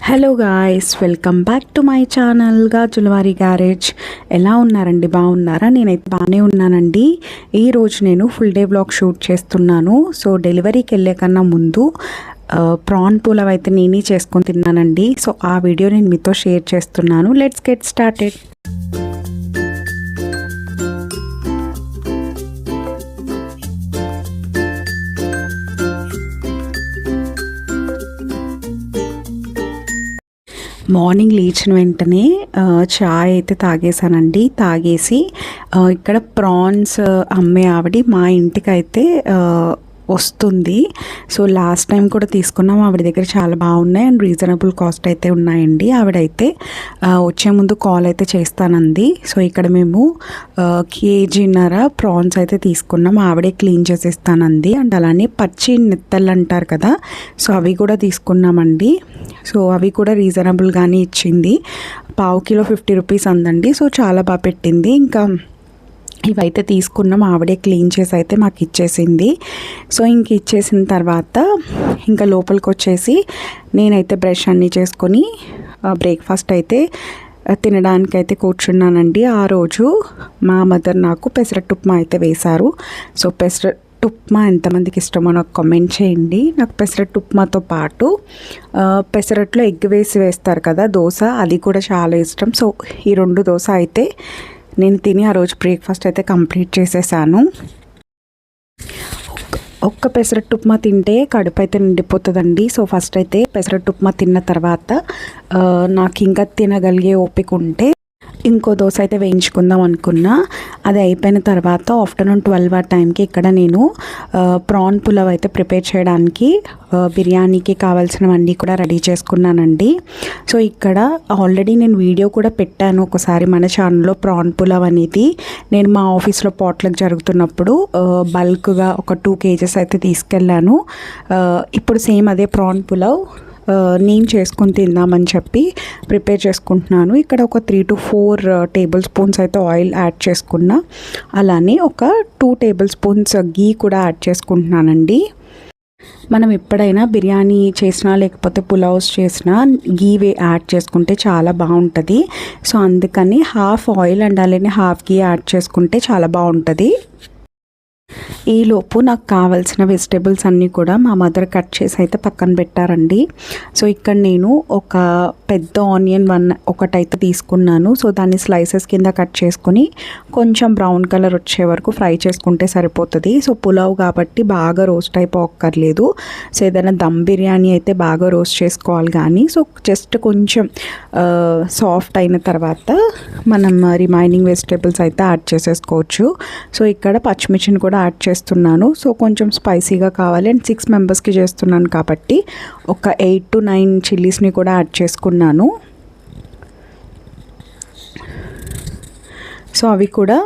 Hello guys, welcome back to my channel Gajulavari garage. ఎలా ఉన్నారండి? బాగున్నారా? నేనైతే బాగానే ఉన్నానండి. ఈరోజు నేను ఫుల్ డే వ్లాగ్ షూట్ చేస్తున్నాను. సో డెలివరీకి వెళ్ళే కన్నా ముందు ప్రాన్ పులావ్ అయితే నేనే చేసుకొని తిన్నానండి. సో ఆ వీడియో నేను మీతో షేర్ చేస్తున్నాను. Let's get started. మార్నింగ్ లేచిన వెంటనే చాయ్ అయితే తాగేసానండి. తాగేసి ఇక్కడ ప్రాన్స్ అమ్మే ఆవిడ మా ఇంటికైతే వస్తుంది. సో లాస్ట్ టైం కూడా తీసుకున్నాం. ఆవిడ దగ్గర చాలా బాగున్నాయి అండ్ రీజనబుల్ కాస్ట్ అయితే ఉన్నాయండి. ఆవిడైతే వచ్చే ముందు కాల్ అయితే చేస్తానంది. సో ఇక్కడ మేము కేజీన్నర ప్రాన్స్ అయితే తీసుకున్నాం. ఆవిడే క్లీన్ చేసేస్తానంది. అండ్ అలానే పచ్చి నెత్తళ్ళు అంటారు కదా, సో అవి కూడా తీసుకున్నామండి. సో అవి కూడా రీజనబుల్గానే ఇచ్చింది. పావు కిలో 50 రూపీస్ అందండి. సో చాలా బాగా పెట్టింది. ఇంకా ఇవైతే తీసుకున్నాం. ఆవిడే క్లీన్ చేసి అయితే మాకు ఇచ్చేసింది. సో ఇంక ఇచ్చేసిన తర్వాత ఇంకా లోపలికి వచ్చేసి నేనైతే బ్రష్ అన్నీ చేసుకొని బ్రేక్ఫాస్ట్ అయితే తినడానికైతే కూర్చున్నానండి. ఆ రోజు మా మదర్ నాకు పెసరట్టు ఉప్మా అయితే వేశారు. సో పెసరట్టు ఉప్మా ఎంతమందికి ఇష్టమో నాకు కామెంట్ చేయండి. నాకు పెసరట్టు ఉప్మాతో పాటు పెసరట్లో ఎగ్ వేసి వేస్తారు కదా దోశ, అది కూడా చాలా ఇష్టం. సో ఈ 2 దోశ అయితే నేను తిని ఆ రోజు బ్రేక్ఫాస్ట్ అయితే కంప్లీట్ చేసేసాను. ఒక్క పెసరట్టు ఉప్మా తింటే కడుపు అయితే నిండిపోతుందండి. సో ఫస్ట్ అయితే పెసరట్టు ఉప్మా తిన్న తర్వాత నాకు ఇంకా తినగలిగే ఓపిక ఉంటే ఇంకో దోశ అయితే వేయించుకుందాం అనుకున్నా. అది అయిపోయిన తర్వాత ఆఫ్టర్నూన్ 12 ఆ టైంకి ఇక్కడ నేను ప్రాన్ పులావ్ అయితే ప్రిపేర్ చేయడానికి బిర్యానీకి కావాల్సినవన్నీ కూడా రెడీ చేసుకున్నానండి. సో ఇక్కడ ఆల్రెడీ నేను వీడియో కూడా పెట్టాను ఒకసారి మన ఛానల్లో. ప్రాన్ పులావ్ అనేది నేను మా ఆఫీస్లో పాట్లకు జరుగుతున్నప్పుడు బల్క్గా ఒక 2 kgs అయితే తీసుకెళ్ళాను. ఇప్పుడు సేమ్ అదే ప్రాన్ పులావ్ నేను చేసుకొని తిందామని చెప్పి ప్రిపేర్ చేసుకుంటున్నాను. ఇక్కడ ఒక 3 to 4 టేబుల్ స్పూన్స్ అయితే ఆయిల్ యాడ్ చేసుకున్నా. అలానే ఒక 2 టేబుల్ స్పూన్స్ గీ కూడా యాడ్ చేసుకుంటున్నానండి. మనం ఎప్పుడైనా బిర్యానీ చేసినా లేకపోతే పులావ్స్ చేసినా గీ యాడ్ చేసుకుంటే చాలా బాగుంటుంది. సో అందుకని హాఫ్ ఆయిల్ అండ్ అలానే హాఫ్ గీ యాడ్ చేసుకుంటే చాలా బాగుంటుంది. ఈలోపు నాకు కావాల్సిన వెజిటేబుల్స్ అన్నీ కూడా మా మదర్ కట్ చేసి అయితే పక్కన పెట్టారండి. సో ఇక్కడ నేను ఒక పెద్ద ఆనియన్ ఒకటైతే తీసుకున్నాను. సో దాన్ని స్లైసెస్ కింద కట్ చేసుకొని కొంచెం బ్రౌన్ కలర్ వచ్చే వరకు ఫ్రై చేసుకుంటే సరిపోతుంది. సో పులావ్ కాబట్టి బాగా రోస్ట్ అయిపోక్కర్లేదు. సో ఏదైనా దమ్ బిర్యానీ అయితే బాగా రోస్ట్ చేసుకోవాలి. కానీ సో జస్ట్ కొంచెం సాఫ్ట్ అయిన తర్వాత మనం రిమైనింగ్ వెజిటేబుల్స్ అయితే యాడ్ చేసేసుకోవచ్చు. సో ఇక్కడ పచ్చిమిర్చిని కూడా యాడ్ చేస్తున్నాను. సో కొంచెం స్పైసీగా కావాలి అండ్ 6 మెంబర్స్కి చేస్తున్నాను కాబట్టి ఒక 8 to 9 చిల్లీస్ని కూడా యాడ్ చేసుకున్నాను. సో అవి కూడా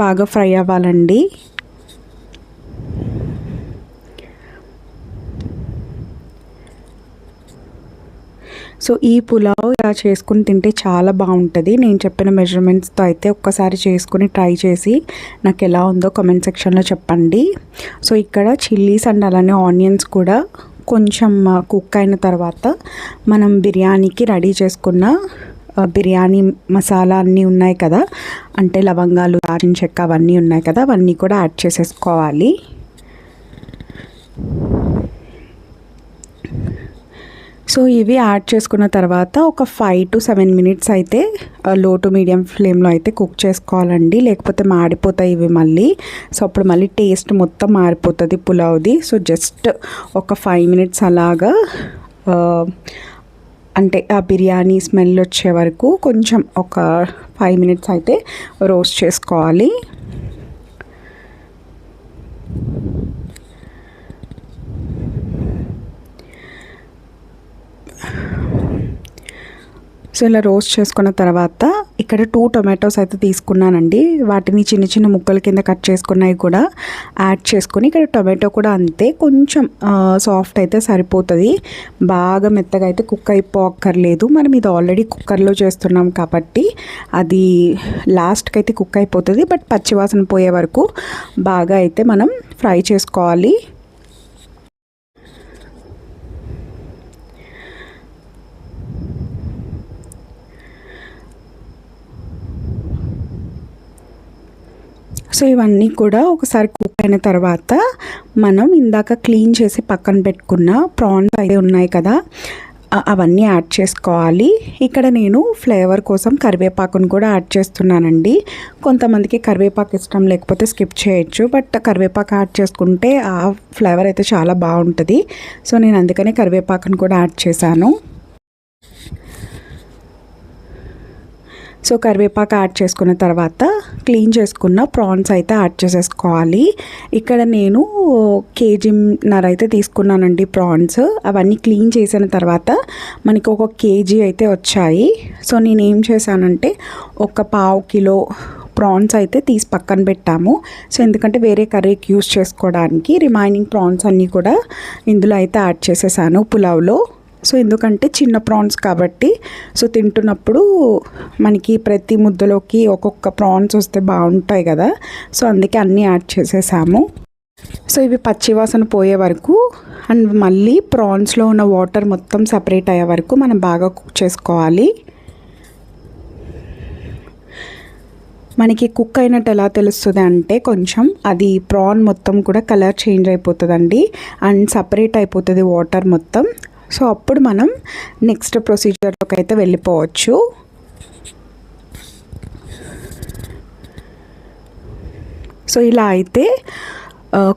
బాగా ఫ్రై అవ్వాలండి. సో ఈ పులావ్ ఇలా చేసుకుని తింటే చాలా బాగుంటుంది. నేను చెప్పిన మెజర్మెంట్స్తో అయితే ఒక్కసారి చేసుకుని ట్రై చేసి నాకు ఎలా ఉందో కామెంట్ సెక్షన్లో చెప్పండి. సో ఇక్కడ చిల్లీస్ అండ్ అలానే ఆనియన్స్ కూడా కొంచెం కుక్ అయిన తర్వాత మనం బిర్యానీకి రెడీ చేసుకున్న బిర్యానీ మసాలా అన్నీ ఉన్నాయి కదా, అంటే లవంగాలు, దాల్చిన చెక్క అవన్నీ ఉన్నాయి కదా, అవన్నీ కూడా యాడ్ చేసేసుకోవాలి. సో ఇవి యాడ్ చేసుకున్న తర్వాత ఒక 5 to 7 minutes అయితే లో టు మీడియం ఫ్లేమ్లో అయితే కుక్ చేసుకోవాలండి. లేకపోతే మాడిపోతాయి ఇవి మళ్ళీ. సో అప్పుడు మళ్ళీ టేస్ట్ మొత్తం మారిపోతుంది పులావ్ది. సో జస్ట్ ఒక 5 minutes అలాగా అంటే ఆ బిర్యానీ స్మెల్ వచ్చే వరకు కొంచెం ఒక 5 minutes అయితే రోస్ట్ చేసుకోవాలి. సో ఇలా రోస్ట్ చేసుకున్న తర్వాత ఇక్కడ 2 టొమాటోస్ అయితే తీసుకున్నానండి. వాటిని చిన్న చిన్న ముక్కల కింద కట్ చేసుకున్నవి కూడా యాడ్ చేసుకొని, ఇక్కడ టొమాటో కూడా అంతే కొంచెం సాఫ్ట్ అయితే సరిపోతుంది. బాగా మెత్తగా అయితే కుక్ అయిపోక్కర్లేదు. మనం ఇది ఆల్రెడీ కుక్కర్లో చేస్తున్నాం కాబట్టి అది లాస్ట్కి అయితే కుక్ అయిపోతుంది. బట్ పచ్చివాసన పోయే వరకు బాగా అయితే మనం ఫ్రై చేసుకోవాలి. సో ఇవన్నీ కూడా ఒకసారి కుక్ అయిన తర్వాత మనం ఇందాక క్లీన్ చేసి పక్కన పెట్టుకున్న ప్రాన్స్ అయితే ఉన్నాయి కదా, అవన్నీ యాడ్ చేసుకోవాలి. ఇక్కడ నేను ఫ్లేవర్ కోసం కరివేపాకును కూడా యాడ్ చేస్తున్నానండి. కొంతమందికి కరివేపాకు ఇష్టం లేకపోతే స్కిప్ చేయొచ్చు, బట్ కరివేపాకు యాడ్ చేసుకుంటే ఆ ఫ్లేవర్ అయితే చాలా బాగుంటుంది. సో నేను అందుకనే కరివేపాకును కూడా యాడ్ చేశాను. సో కరివేపాకు యాడ్ చేసుకున్న తర్వాత క్లీన్ చేసుకున్న ప్రాన్స్ అయితే యాడ్ చేసేసుకోవాలి. ఇక్కడ నేను కేజీన్నర అయితే తీసుకున్నానండి ప్రాన్స్. అవన్నీ క్లీన్ చేసిన తర్వాత మనకి 1 కేజీ అయితే వచ్చాయి. సో నేను ఏం చేశానంటే 1 పావు కిలో ప్రాన్స్ అయితే తీసి పక్కన పెట్టాము. సో ఎందుకంటే వేరే కర్రీకి యూస్ చేసుకోవడానికి రిమైనింగ్ ప్రాన్స్ అన్నీ కూడా ఇందులో అయితే యాడ్ చేసేసాను పులావ్లో. సో ఎందుకంటే చిన్న ప్రాన్స్ కాబట్టి సో తింటున్నప్పుడు మనకి ప్రతి ముద్దలోకి ఒక్కొక్క ప్రాన్స్ వస్తే బాగుంటాయి కదా, సో అందుకే అన్నీ యాడ్ చేసేసాము. సో ఇవి పచ్చివాసన పోయే వరకు అండ్ మళ్ళీ ప్రాన్స్లో ఉన్న వాటర్ మొత్తం సపరేట్ అయ్యే వరకు మనం బాగా కుక్ చేసుకోవాలి. మనకి కుక్ అయినట్టు ఎలా తెలుస్తుంది అంటే కొంచెం అది ప్రాన్ మొత్తం కూడా కలర్ చేంజ్ అయిపోతుందండి అండ్ సపరేట్ అయిపోతుంది వాటర్ మొత్తం. సో అప్పుడు మనం నెక్స్ట్ ప్రొసీజర్లోకి అయితే వెళ్ళిపోవచ్చు. సో ఇలా అయితే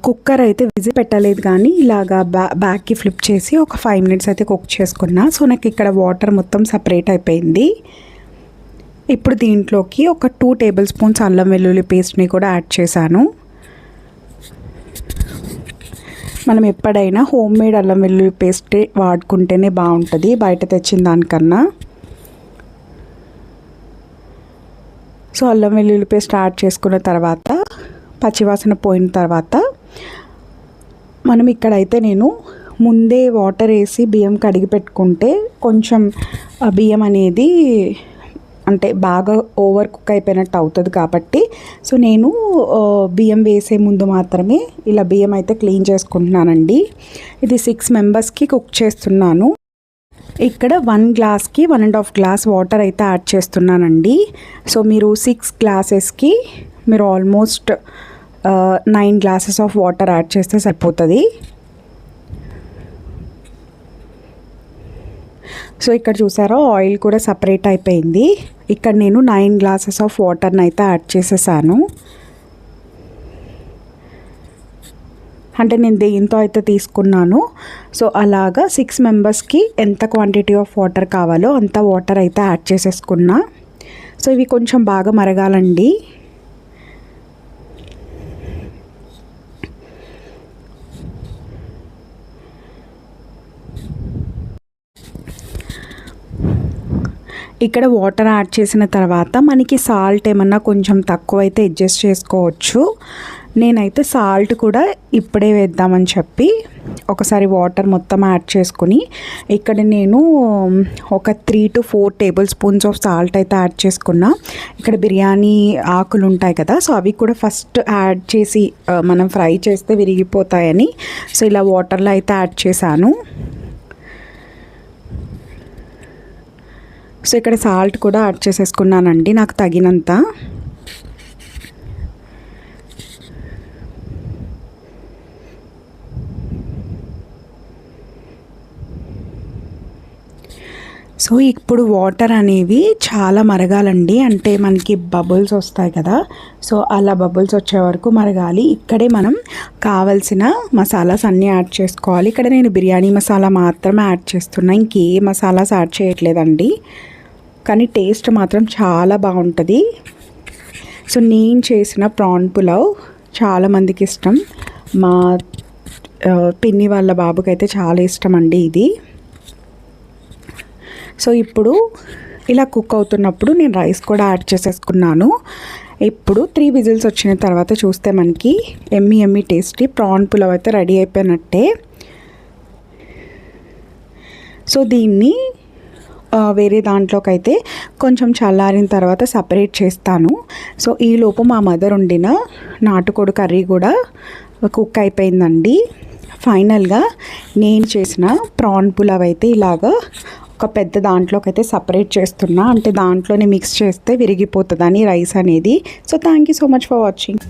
కుక్కర్ అయితే విజిల్ పెట్టలేదు కానీ ఇలాగా బ్యాక్కి ఫ్లిప్ చేసి ఒక 5 మినిట్స్ అయితే కుక్ చేసుకున్నా. సో నాకు ఇక్కడ వాటర్ మొత్తం సపరేట్ అయిపోయింది. ఇప్పుడు దీంట్లోకి ఒక 2 టేబుల్ స్పూన్స్ అల్లం వెల్లుల్లి పేస్ట్ని కూడా యాడ్ చేశాను. మనం ఎప్పుడైనా హోమ్ మేడ్ అల్లం వెల్లుల్లి పేస్ట్ వాడుకుంటేనే బాగుంటుంది బయట తెచ్చిన దానికన్నా. సో అల్లం వెల్లుల్లి పేస్ట్ యాడ్ చేసుకున్న తర్వాత పచ్చివాసన పోయిన తర్వాత మనం ఇక్కడైతే నేను ముందే వాటర్ వేసి బియ్యం కడిగి పెట్టుకుంటే కొంచెం బియ్యం అనేది అంటే బాగా ఓవర్ కుక్ అయిపోయినట్టు అవుతుంది కాబట్టి సో నేను బియ్యం వేసే ముందు మాత్రమే ఇలా బియ్యం అయితే క్లీన్ చేసుకుంటున్నానండి. ఇది 6 మెంబర్స్కి కుక్ చేస్తున్నాను. ఇక్కడ 1 గ్లాస్కి 1.5 గ్లాస్ వాటర్ అయితే యాడ్ చేస్తున్నానండి. సో మీరు 6 గ్లాసెస్కి మీరు almost 9 glasses of water add చేస్తే సరిపోతుంది. సో ఇక్కడ చూసారా ఆయిల్ కూడా సపరేట్ అయిపోయింది. ఇక్కడ నేను 9 గ్లాసెస్ ఆఫ్ వాటర్ని అయితే యాడ్ చేసేసాను. అంటే నేను దేంతో అయితే తీసుకున్నాను. సో అలాగా 6 మెంబర్స్కి ఎంత క్వాంటిటీ ఆఫ్ వాటర్ కావాలో అంత వాటర్ అయితే యాడ్ చేసేసుకున్నా. సో ఇవి కొంచెం బాగా మరగాలండి. ఇక్కడ వాటర్ యాడ్ చేసిన తర్వాత మనకి సాల్ట్ ఏమన్నా కొంచెం తక్కువ అయితే అడ్జస్ట్ చేసుకోవచ్చు. నేనైతే సాల్ట్ కూడా ఇప్పుడే వేద్దామని చెప్పి ఒకసారి వాటర్ మొత్తం యాడ్ చేసుకుని ఇక్కడ నేను ఒక 3 to 4 table spoons of salt అయితే యాడ్ చేసుకున్నా. ఇక్కడ బిర్యానీ ఆకులు ఉంటాయి కదా, సో అవి కూడా ఫస్ట్ యాడ్ చేసి మనం ఫ్రై చేస్తే విరిగిపోతాయని సో ఇలా వాటర్లో అయితే యాడ్ చేశాను. సో ఇక్కడ సాల్ట్ కూడా యాడ్ చేసేసుకున్నానండి నాకు తగినంత. సో ఇప్పుడు వాటర్ అనేవి చాలా మరగాలండి. అంటే మనకి బబుల్స్ వస్తాయి కదా, సో అలా బబుల్స్ వచ్చే వరకు మరగాలి. ఇక్కడే మనం కావాల్సిన మసాలాస్ అన్నీ యాడ్ చేసుకోవాలి. ఇక్కడ నేను బిర్యానీ మసాలా మాత్రమే యాడ్ చేస్తున్నా, ఇంకే మసాలాస్ యాడ్ చేయట్లేదండి. కానీ టేస్ట్ మాత్రం చాలా బాగుంటుంది. సో నేను చేసిన ప్రాన్ పులావ్ చాలామందికి ఇష్టం. మా పిన్ని వాళ్ళ బాబుకి అయితే చాలా ఇష్టం అండి ఇది. సో ఇప్పుడు ఇలా కుక్ అవుతున్నప్పుడు నేను రైస్ కూడా యాడ్ చేసేసుకున్నాను. ఇప్పుడు 3 విజిల్స్ వచ్చిన తర్వాత చూస్తే మనకి ఎమ్మి టేస్టీ ప్రాన్ పులావ్ అయితే రెడీ అయిపోయినట్టే. సో దీన్ని వేరే దాంట్లోకి అయితే కొంచెం చల్లారిన తర్వాత సపరేట్ చేస్తాను. సో ఈలోపు మా మదర్ వండిన నాటుకోడి కర్రీ కూడా కుక్ అయిపోయిందండి. ఫైనల్గా నేను చేసిన ప్రాన్ పులావ్ అయితే ఇలాగా ఒక పెద్ద దాంట్లోకి అయితే సపరేట్ చేస్తున్నా, అంటే దాంట్లోనే మిక్స్ చేస్తే విరిగిపోతుందని రైస్ అనేది. So thank you so much for watching.